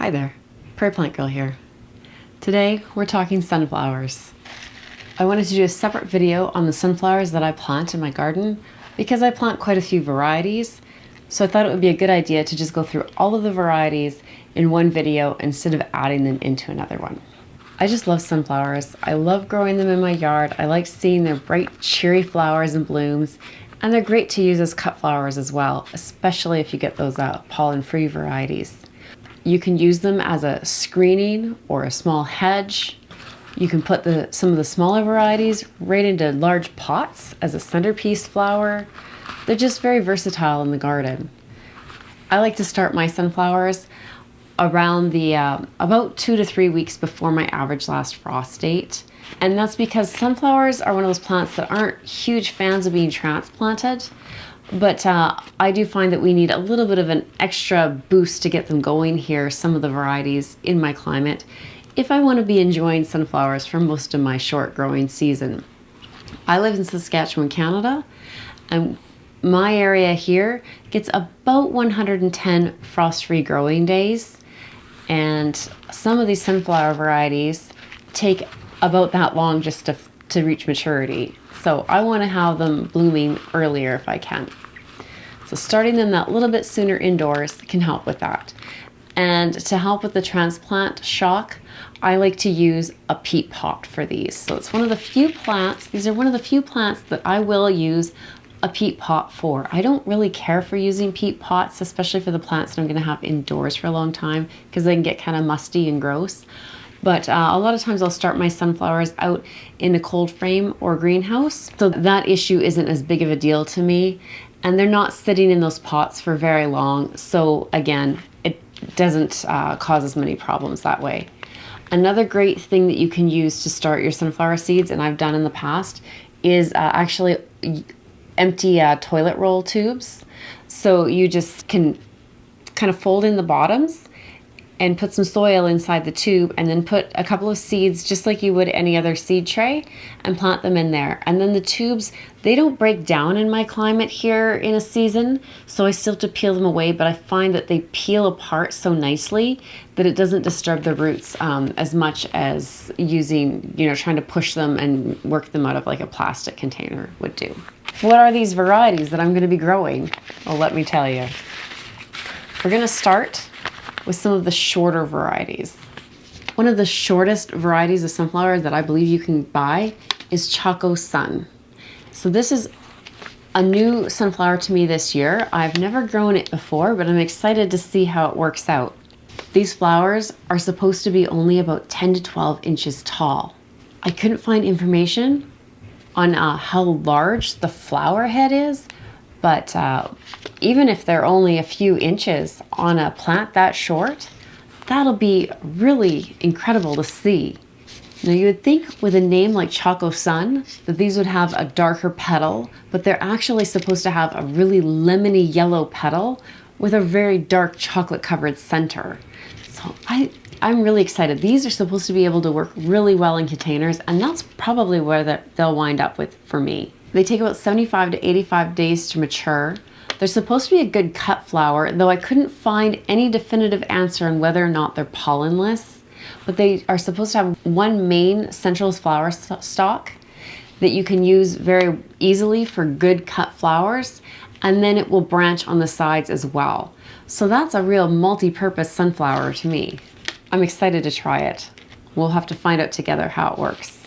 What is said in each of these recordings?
Hi there, Prairie Plant Girl here. Today we're talking sunflowers. I wanted to do a separate video on the sunflowers that I plant in my garden because I plant quite a few varieties, so I thought it would be a good idea to just go through all of the varieties in one video instead of adding them into another one. I just love sunflowers. I love growing them in my yard. I like seeing their bright, cheery flowers and blooms, and they're great to use as cut flowers as well, especially if you get those pollen-free varieties. You can use them as a screening or a small hedge. You can put some of the smaller varieties right into large pots as a centerpiece flower. They're just very versatile in the garden. I like to start my sunflowers around the about 2 to 3 weeks before my average last frost date. And that's because sunflowers are one of those plants that aren't huge fans of being transplanted. But I do find that we need a little bit of an extra boost to get them going here, some of the varieties in my climate, if I want to be enjoying sunflowers for most of my short growing season. I live in Saskatchewan, Canada, and my area here gets about 110 frost-free growing days, and some of these sunflower varieties take about that long just to reach maturity. So I want to have them blooming earlier if I can. So starting them that little bit sooner indoors can help with that. And to help with the transplant shock, I like to use a peat pot for these. So it's one of the few plants, these are one of the few plants that I will use a peat pot for. I don't really care for using peat pots, especially for the plants that I'm going to have indoors for a long time, because they can get kind of musty and gross. But a lot of times I'll start my sunflowers out in a cold frame or greenhouse, so that issue isn't as big of a deal to me. And they're not sitting in those pots for very long, so again, it doesn't cause as many problems that way. Another great thing that you can use to start your sunflower seeds, and I've done in the past, is actually empty toilet roll tubes. So you just can kind of fold in the bottoms and put some soil inside the tube, and then put a couple of seeds just like you would any other seed tray and plant them in there. And then the tubes, they don't break down in my climate here in a season, so I still have to peel them away, but I find that they peel apart so nicely that it doesn't disturb the roots as much as using, trying to push them and work them out of like a plastic container would do. What are these varieties that I'm going to be growing? Well, let me tell you. We're going to start with some of the shorter varieties. One of the shortest varieties of sunflower that I believe you can buy is Choco Sun. So this is a new sunflower to me this year. I've never grown it before, but I'm excited to see how it works out. These flowers are supposed to be only about 10 to 12 inches tall. I couldn't find information on how large the flower head is, but even if they're only a few inches on a plant that short, that'll be really incredible to see. Now you would think with a name like Choco Sun that these would have a darker petal, but they're actually supposed to have a really lemony yellow petal with a very dark chocolate covered center. So I'm really excited. These are supposed to be able to work really well in containers, and that's probably where they'll wind up with for me. They take about 75 to 85 days to mature. They're supposed to be a good cut flower, though I couldn't find any definitive answer on whether or not they're pollenless. But they are supposed to have one main central flower stalk that you can use very easily for good cut flowers, and then it will branch on the sides as well. So that's a real multi-purpose sunflower to me. I'm excited to try it. We'll have to find out together how it works.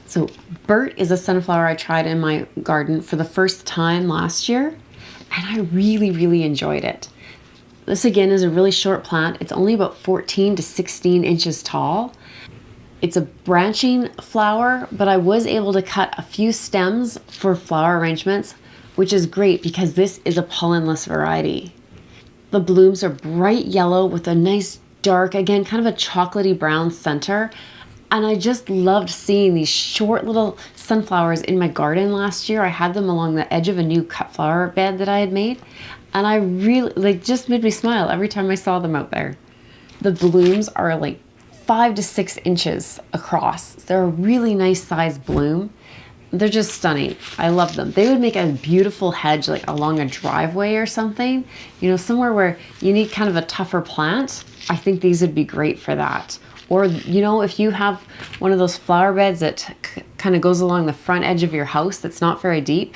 So Bert is a sunflower I tried in my garden for the first time last year, and I really, really enjoyed it. This again is a really short plant. It's only about 14 to 16 inches tall. It's a branching flower, but I was able to cut a few stems for flower arrangements, which is great because this is a pollenless variety. The blooms are bright yellow with a nice dark, again, kind of a chocolatey brown center. And I just loved seeing these short little sunflowers in my garden last year. I had them along the edge of a new cut flower bed that I had made. And I really, just made me smile every time I saw them out there. The blooms are like 5 to 6 inches across. They're a really nice size bloom. They're just stunning. I love them. They would make a beautiful hedge like along a driveway or something, you know, somewhere where you need kind of a tougher plant. I think these would be great for that. Or, you know, if you have one of those flower beds that kind of goes along the front edge of your house that's not very deep,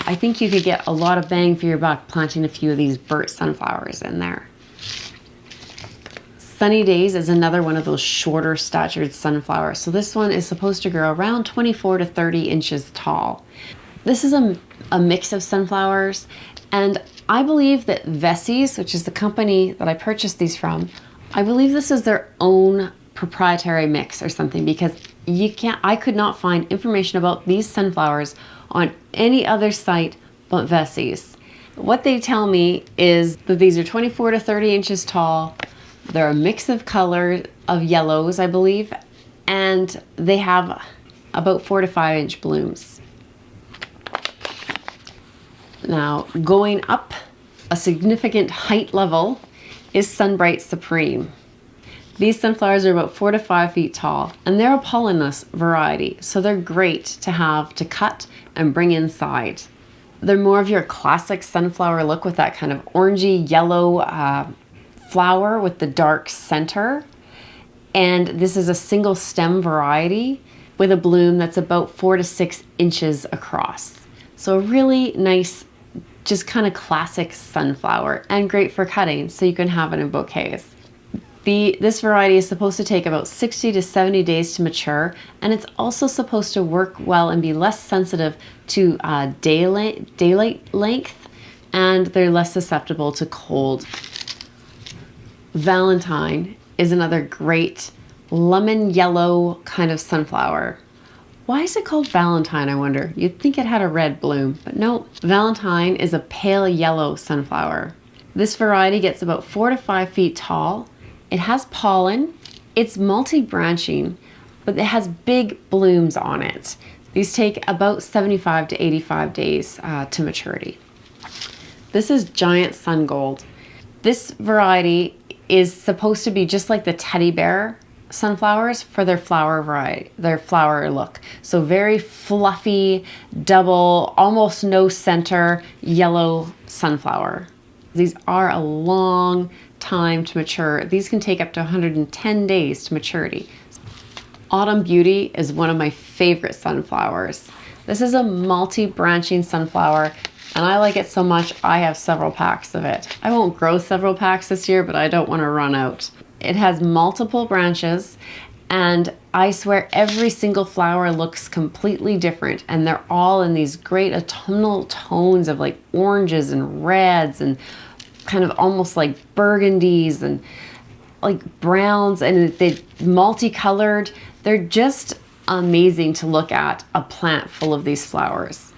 I think you could get a lot of bang for your buck planting a few of these Bert sunflowers in there. Sunny Days is another one of those shorter statured sunflowers. So this one is supposed to grow around 24 to 30 inches tall. This is a mix of sunflowers, and I believe that Vessie's, which is the company that I purchased these from, I believe this is their own proprietary mix or something, because I could not find information about these sunflowers on any other site but Vessie's. What they tell me is that these are 24 to 30 inches tall. They're a mix of colors of yellows, I believe, and they have about 4 to 5 inch blooms. Now, going up a significant height level is Sunbrite Supreme. These sunflowers are about 4 to 5 feet tall, and they're a pollenless variety, so they're great to have to cut and bring inside. They're more of your classic sunflower look with that kind of orangey yellow flower with the dark center. And this is a single stem variety with a bloom that's about 4 to 6 inches across. So a really nice, just kind of classic sunflower, and great for cutting, so you can have it in bouquets. This variety is supposed to take about 60 to 70 days to mature, and it's also supposed to work well and be less sensitive to daylight length, and they're less susceptible to cold. Valentine is another great lemon yellow kind of sunflower. Why is it called Valentine, I wonder? You'd think it had a red bloom, but no. Valentine is a pale yellow sunflower. This variety gets about 4 to 5 feet tall. It has pollen. It's multi-branching, but it has big blooms on it. These take about 75 to 85 days to maturity. This is Giant Sun Gold. This variety is supposed to be just like the teddy bear sunflowers for their flower variety, their flower look. So very fluffy, double, almost no center, yellow sunflower. These are a long time to mature. These can take up to 110 days to maturity. Autumn Beauty is one of my favorite sunflowers. This is a multi-branching sunflower, and I like it so much I have several packs of it. I won't grow several packs this year, but I don't want to run out. It has multiple branches, and I swear every single flower looks completely different, and they're all in these great autumnal tones of like oranges and reds and kind of almost like burgundies and like browns, and they're multicolored. They're just amazing to look at, a plant full of these flowers.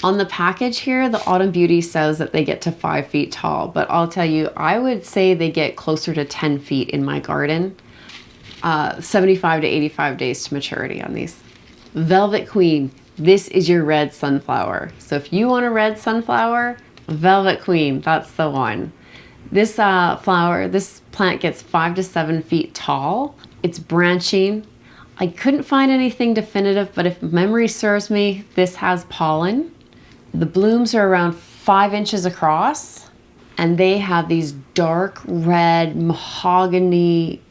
On the package here, the Autumn Beauty says that they get to 5 feet tall, but I'll tell you, I would say they get closer to 10 feet in my garden. 75 to 85 days to maturity on these. Velvet Queen, this is your red sunflower. So if you want a red sunflower, Velvet Queen, that's the one. This this plant gets 5 to 7 feet tall. It's branching. I couldn't find anything definitive, but if memory serves me, this has pollen. The blooms are around 5 inches across, and they have these dark red mahogany.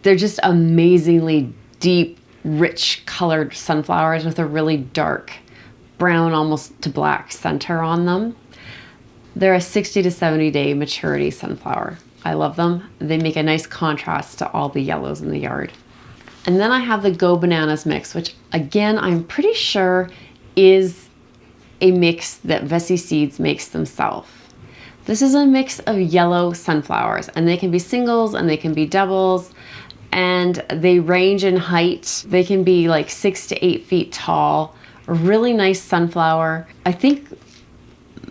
They're just amazingly deep, rich colored sunflowers with a really dark brown, almost to black center on them. They're a 60 to 70 day maturity sunflower. I love them. They make a nice contrast to all the yellows in the yard. And then I have the Go Bananas mix, which again, I'm pretty sure is a mix that Vessie Seeds makes themselves. This is a mix of yellow sunflowers, and they can be singles and they can be doubles, and they range in height. They can be like 6 to 8 feet tall. A really nice sunflower. I think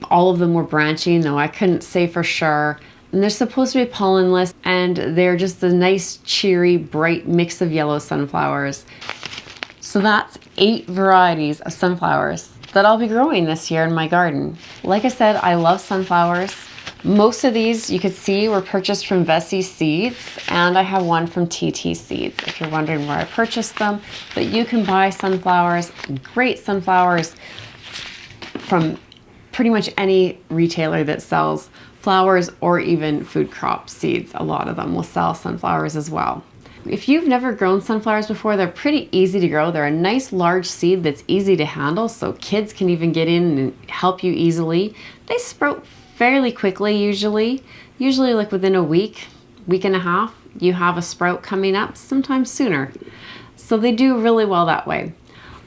all of them were branching, though I couldn't say for sure. And they're supposed to be pollenless, and they're just a nice, cheery, bright mix of yellow sunflowers. So that's 8 varieties of sunflowers that I'll be growing this year in my garden. Like I said, I love sunflowers. Most of these you could see were purchased from Vessi Seeds, and I have one from TT Seeds if you're wondering where I purchased them. But you can buy sunflowers, great sunflowers, from pretty much any retailer that sells flowers or even food crop seeds. A lot of them will sell sunflowers as well. If you've never grown sunflowers before, they're pretty easy to grow. They're a nice large seed that's easy to handle, so kids can even get in and help you easily. They sprout fairly quickly usually like within a week and a half, you have a sprout coming up, sometimes sooner. So they do really well that way.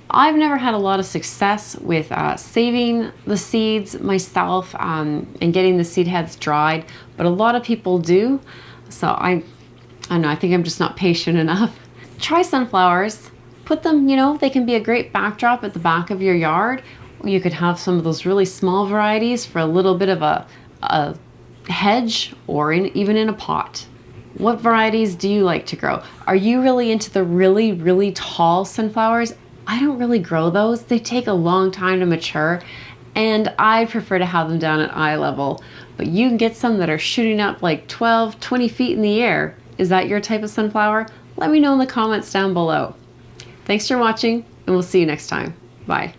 I've never had a lot of success with saving the seeds myself and getting the seed heads dried, but a lot of people do. So I don't know, I think I'm just not patient enough. Try sunflowers, put them, you know, they can be a great backdrop at the back of your yard. You could have some of those really small varieties for a little bit of a hedge, or even in a pot. What varieties do you like to grow? Are you really into the really tall sunflowers? I don't really grow those. They take a long time to mature, and I prefer to have them down at eye level. But you can get some that are shooting up like 12, 20 feet in the air. Is that your type of sunflower? Let me know in the comments down below. Thanks for watching, and we'll see you next time. Bye.